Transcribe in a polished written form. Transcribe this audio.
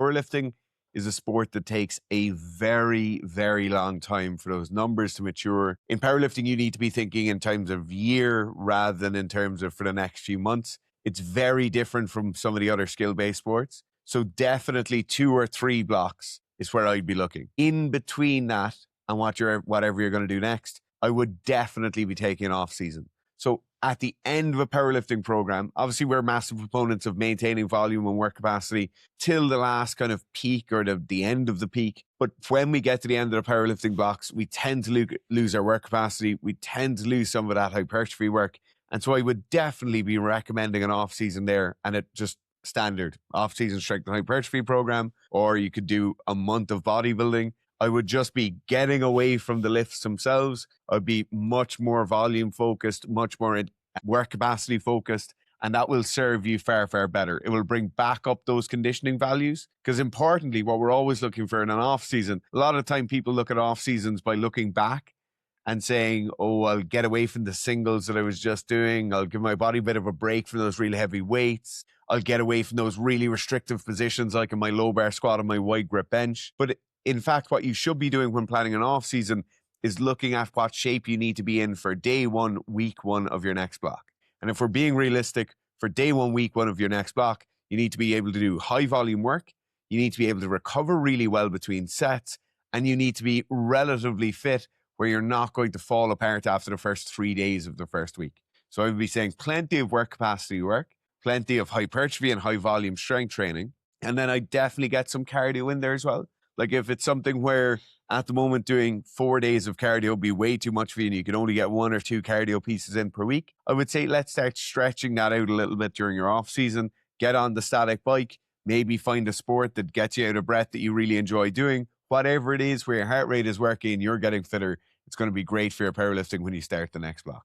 Powerlifting is a sport that takes a very, very long time for those numbers to mature. In powerlifting, you need to be thinking in terms of year rather than in terms of for the next few months. It's very different from some of the other skill-based sports. So definitely 2 or 3 blocks is where I'd be looking. In between that and whatever you're going to do next, I would definitely be taking an off season. So at the end of a powerlifting program, obviously we're massive proponents of maintaining volume and work capacity till the last kind of peak or the end of the peak. But when we get to the end of the powerlifting blocks, we tend to lose our work capacity. We tend to lose some of that hypertrophy work. And so I would definitely be recommending an off season there, and it just standard off season strength and hypertrophy program, or you could do a month of bodybuilding. I would just be getting away from the lifts themselves. I'd be much more volume focused, much more work capacity focused, and that will serve you far, far better. It will bring back up those conditioning values, because importantly, what we're always looking for in an off season, a lot of time people look at off seasons by looking back and saying, oh, I'll get away from the singles that I was just doing. I'll give my body a bit of a break from those really heavy weights. I'll get away from those really restrictive positions like in my low bar squat and my wide grip bench. But in fact, what you should be doing when planning an off season is looking at what shape you need to be in for day 1, week 1 of your next block. And if we're being realistic, for day 1, week 1 of your next block, you need to be able to do high volume work. You need to be able to recover really well between sets, and you need to be relatively fit where you're not going to fall apart after the first 3 days of the first week. So I would be saying plenty of work capacity work, plenty of hypertrophy and high volume strength training. And then I definitely get some cardio in there as well. Like if it's something where at the moment doing 4 days of cardio would be way too much for you and you can only get 1 or 2 cardio pieces in per week, I would say let's start stretching that out a little bit during your off season. Get on the static bike, maybe find a sport that gets you out of breath that you really enjoy doing. Whatever it is where your heart rate is working, you're getting fitter, it's going to be great for your powerlifting when you start the next block.